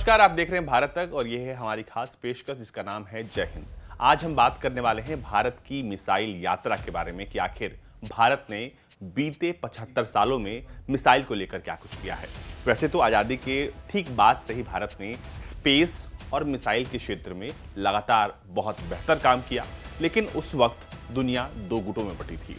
नमस्कार, आप देख रहे हैं भारत तक और ये है हमारी खास पेशकश जिसका नाम है जय हिंद। आज हम बात करने वाले हैं भारत की मिसाइल यात्रा के बारे में कि आखिर भारत ने बीते 75 सालों में मिसाइल को लेकर क्या कुछ किया है। वैसे तो आज़ादी के ठीक बाद से ही भारत ने स्पेस और मिसाइल के क्षेत्र में लगातार बहुत बेहतर काम किया, लेकिन उस वक्त दुनिया दो गुटों में बटी थी।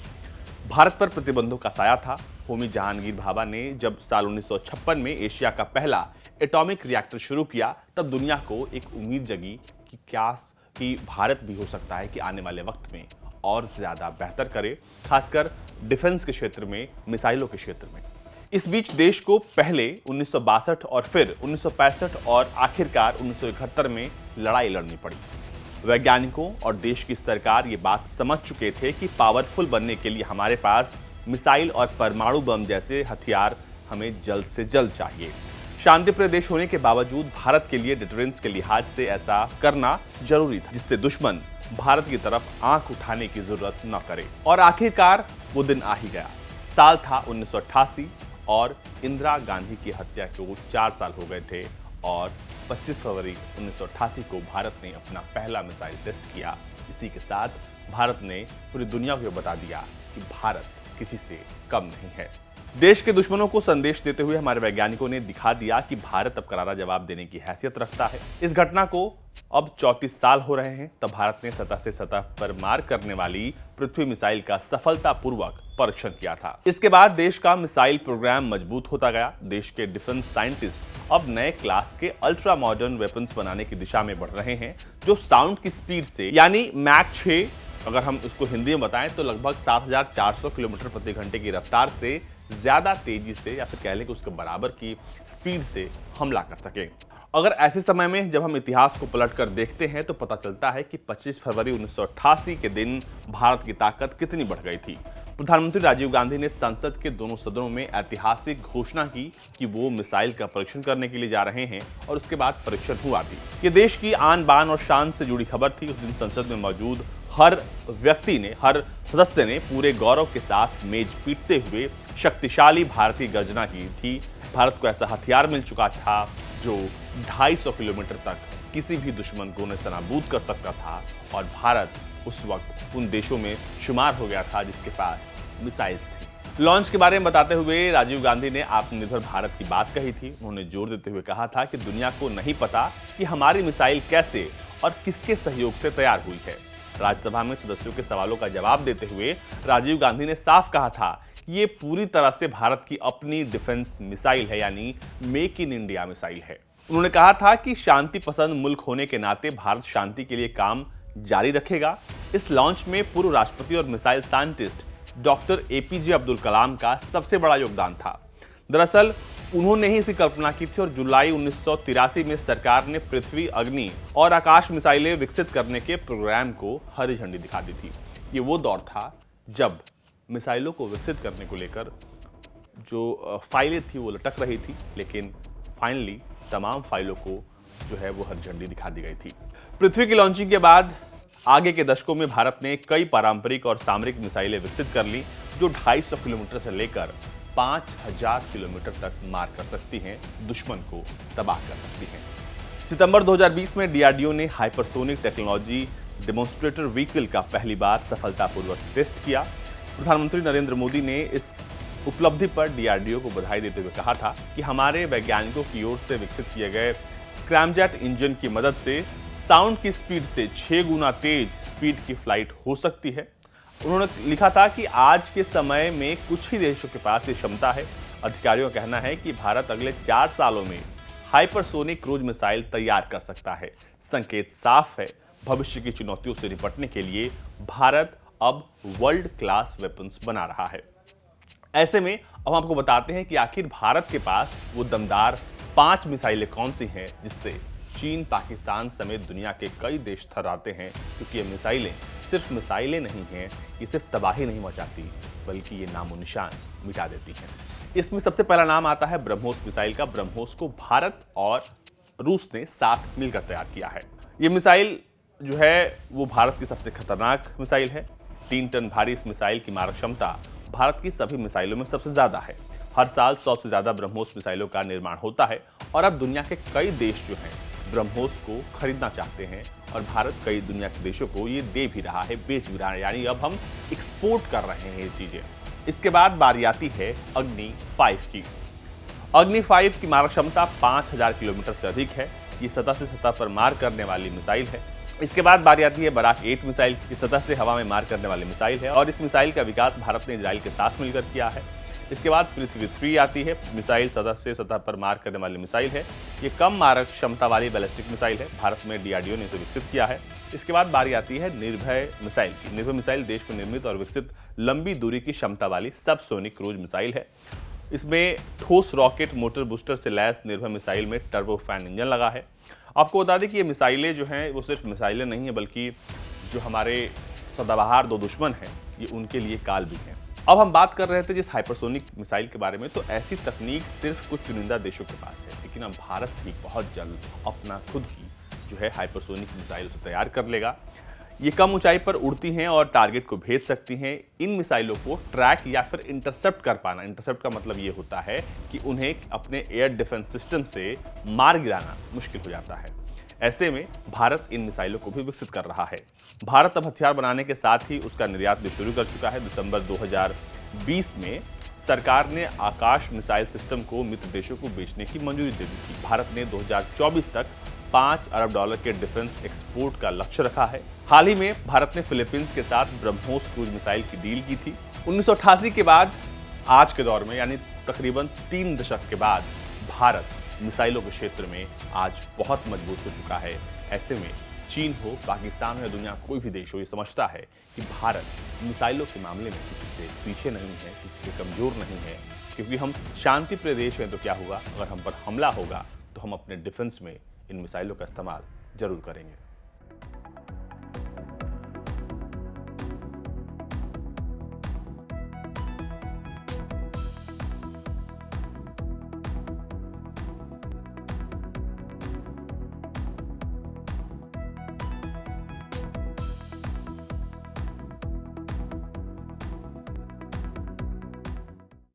भारत पर प्रतिबंधों का साया था। होमी जहांगीर भाभा ने जब साल 1956 में एशिया का पहला एटॉमिक रिएक्टर शुरू किया, तब दुनिया को एक उम्मीद जगी कि भारत भी हो सकता है कि आने वाले वक्त में और ज़्यादा बेहतर करे, खासकर डिफेंस के क्षेत्र में, मिसाइलों के क्षेत्र में। इस बीच देश को पहले 1962 और फिर 1965 और आखिरकार 1971 में लड़ाई लड़नी पड़ी। वैज्ञानिकों और देश की सरकार ये बात समझ चुके थे कि पावरफुल बनने के लिए हमारे पास मिसाइल और परमाणु बम जैसे हथियार हमें जल्द से जल्द चाहिए। शांतिप्रिय देश होने के बावजूद भारत के लिए डिटरेंस के लिहाज से ऐसा करना जरूरी था, जिससे दुश्मन भारत की तरफ आंख उठाने की जरूरत न करे। और आखिरकार वो दिन आ ही गया। साल था 1988 और इंदिरा गांधी की हत्या को 4 साल हो गए थे और 25 फरवरी 1988 को भारत ने अपना पहला मिसाइल टेस्ट किया। इसी के साथ भारत ने पूरी दुनिया को बता दिया कि भारत किसी से कम नहीं है। देश के दुश्मनों को संदेश देते हुए हमारे वैज्ञानिकों ने दिखा दिया कि भारत अब करारा जवाब देने की हैसियत रखता है। इस घटना को अब 34 साल हो रहे हैं, तब भारत ने सतह से सतह पर मार करने वाली पृथ्वी मिसाइल का सफलतापूर्वक परीक्षण किया था। इसके बाद देश का मिसाइल प्रोग्राम मजबूत होता गया। देश के डिफेंस साइंटिस्ट अब नए क्लास के अल्ट्रा मॉडर्न वेपन्स बनाने की दिशा में बढ़ रहे हैं, जो साउंड की स्पीड से यानी मैक 6, अगर हम इसको हिंदी में बताएं तो लगभग 7400 किलोमीटर प्रति घंटे की रफ्तार से ज्यादा तेजी से, या फिर कह लें कि उसके बराबर की स्पीड से हमला कर सके। अगर ऐसे समय में जब हम इतिहास को पलटकर देखते हैं तो पता चलता है कि 25 फरवरी 1988 के दिन भारत की ताकत कितनी बढ़ गई थी। प्रधानमंत्री राजीव गांधी ने संसद के दोनों सदनों में ऐतिहासिक घोषणा की कि वो मिसाइल का परीक्षण करने के लिए जा रहे हैं, और उसके बाद परीक्षण हुआ भी। ये देश की आन बान और शान से जुड़ी खबर थी। उस दिन संसद में मौजूद हर व्यक्ति ने, हर सदस्य ने पूरे गौरव के साथ मेज पीटते हुए शक्तिशाली भारत की गर्जना की थी। भारत को ऐसा हथियार मिल चुका था जो 250 किलोमीटर तक किसी भी दुश्मन को नेस्तनाबूद कर सकता था, और भारत उस वक्त उन देशों में शुमार हो गया था जिसके पास मिसाइल्स थी। लॉन्च के बारे में बताते हुए राजीव गांधी ने आत्मनिर्भर भारत की बात कही थी। उन्होंने जोर देते हुए कहा था कि दुनिया को नहीं पता कि हमारी मिसाइल कैसे और किसके सहयोग से तैयार हुई है। राज्यसभा में सदस्यों के सवालों का जवाब देते हुए राजीव गांधी ने साफ कहा था कि ये पूरी तरह से भारत की अपनी डिफेंस मिसाइल है, यानी मेक इन इंडिया मिसाइल है। उन्होंने कहा था कि शांति पसंद मुल्क होने के नाते भारत शांति के लिए काम जारी रखेगा। इस लॉन्च में पूर्व राष्ट्रपति और missile scientist doctor APJ Abdul Kalam का सबसे बड़ा योगदान था। दरअसल उन्होंने ही इसकी कल्पना की थी और जुलाई 1983 में सरकार ने पृथ्वी, अग्नि और आकाश मिसाइलें विकसित करने के प्रोग्राम को हरी झंडी दिखा दी थी। ये वो दौर था जब मिसाइलों को विकसित करने को लेकर जो फाइलें थी वो लटक रही थी, लेकिन फाइनली तमाम फाइलों को जो है वो हरी झंडी दिखा दी गई थी। पृथ्वी की लॉन्चिंग के बाद आगे के दशकों में भारत ने कई पारंपरिक और सामरिक मिसाइलें विकसित कर ली, जो 250 किलोमीटर से लेकर 5000 किलोमीटर तक मार कर सकती हैं, दुश्मन को तबाह कर सकती हैं। सितंबर 2020 में डीआरडीओ ने हाइपरसोनिक टेक्नोलॉजी डेमोन्स्ट्रेटर व्हीकल का पहली बार सफलतापूर्वक टेस्ट किया। प्रधानमंत्री नरेंद्र मोदी ने इस उपलब्धि पर डीआरडीओ को बधाई देते हुए कहा था कि हमारे वैज्ञानिकों की ओर से विकसित किए गए स्क्रैमजेट इंजन की मदद से साउंड की स्पीड से 6 गुना तेज स्पीड की फ्लाइट हो सकती है। उन्होंने लिखा था कि आज के समय में कुछ ही देशों के पास ये क्षमता है। अधिकारियों का कहना है कि भारत अगले 4 सालों में हाइपरसोनिक क्रूज मिसाइल तैयार कर सकता है। संकेत साफ है, भविष्य की चुनौतियों से निपटने के लिए भारत अब वर्ल्ड क्लास वेपन्स बना रहा है। ऐसे में अब आपको बताते हैं कि आखिर भारत के पास वो दमदार 5 मिसाइलें कौन सी हैं जिससे चीन, पाकिस्तान समेत दुनिया के कई देश थर्राते हैं, क्योंकि ये मिसाइलें सिर्फ मिसाइलें नहीं हैं, ये सिर्फ तबाही नहीं मचाती बल्कि ये नामो निशान मिटा देती हैं। इसमें सबसे पहला नाम आता है ब्रह्मोस मिसाइल का। ब्रह्मोस को भारत और रूस ने साथ मिलकर तैयार किया है। ये मिसाइल जो है वो भारत की सबसे खतरनाक मिसाइल है। 3 टन भारी इस मिसाइल की मारक क्षमता भारत की सभी मिसाइलों में सबसे ज्यादा है। हर साल 100 से ज्यादा ब्रह्मोस मिसाइलों का निर्माण होता है और अब दुनिया के कई देश जो हैं ब्रह्मोस को खरीदना चाहते हैं और भारत कई दुनिया के देशों को ये दे भी रहा है, बेच भी रहा है, यानी अब हम एक्सपोर्ट कर रहे हैं ये चीजें। इसके बाद बारी आती है अग्नि 5 की। अग्नि 5 की मारक क्षमता 5000 किलोमीटर से अधिक है। ये सतह से सतह पर मार करने वाली मिसाइल है। इसके बाद बारी आती है बराक 8 मिसाइल की। सतह से हवा में मार करने वाली मिसाइल है और इस मिसाइल का विकास भारत ने इजराइल के साथ मिलकर किया है। इसके बाद पृथ्वी 3 आती है। मिसाइल सतह से सतह पर मार करने वाली मिसाइल है। ये कम मारक क्षमता वाली बैलिस्टिक मिसाइल है। भारत में डीआरडीओ ने इसे विकसित किया है। इसके बाद बारी आती है निर्भय मिसाइल की। निर्भय मिसाइल देश में निर्मित और विकसित लंबी दूरी की क्षमता वाली सबसोनिक क्रूज मिसाइल है। इसमें ठोस रॉकेट मोटर बूस्टर से लैस निर्भय मिसाइल में टर्बोफैन इंजन लगा है। आपको बता दें कि ये मिसाइलें जो हैं वो सिर्फ मिसाइलें नहीं हैं, बल्कि जो हमारे सदाबहार दो दुश्मन हैं ये उनके लिए काल भी हैं। अब हम बात कर रहे थे जिस हाइपरसोनिक मिसाइल के बारे में, तो ऐसी तकनीक सिर्फ कुछ चुनिंदा देशों के पास है, लेकिन अब भारत भी बहुत जल्द अपना खुद ही जो है हाइपरसोनिक मिसाइल उसे तैयार कर लेगा। ये कम ऊंचाई पर उड़ती हैं और टारगेट को भेज सकती हैं। इन मिसाइलों को ट्रैक या फिर इंटरसेप्ट कर पाना, इंटरसेप्ट का मतलब ये होता है कि उन्हें अपने एयर डिफेंस सिस्टम से मार गिराना मुश्किल हो जाता है। ऐसे में भारत इन मिसाइलों को भी विकसित कर रहा है। भारत अब हथियार बनाने के साथ ही उसका निर्यात भी शुरू कर चुका है। दिसंबर 2020 में सरकार ने आकाश मिसाइल सिस्टम को मित्र देशों को बेचने की मंजूरी दे दी थी। भारत ने 2024 तक $5 अरब के डिफेंस एक्सपोर्ट का लक्ष्य रखा है। हाल ही में भारत ने फिलीपींस के साथ ब्रह्मोस क्रूज मिसाइल की डील की थी। 1988 के बाद आज के दौर में यानी तकरीबन 3 दशक के बाद भारत मिसाइलों के क्षेत्र में आज बहुत मजबूत हो चुका है। ऐसे में चीन हो, पाकिस्तान हो या दुनिया कोई भी देश हो, ये समझता है कि भारत मिसाइलों के मामले में किसी से पीछे नहीं है, किसी से कमजोर नहीं है, क्योंकि हम शांति प्रिय देश हैं। तो क्या होगा अगर हम पर हमला होगा तो हम अपने डिफेंस में इन मिसाइलों का इस्तेमाल जरूर करेंगे।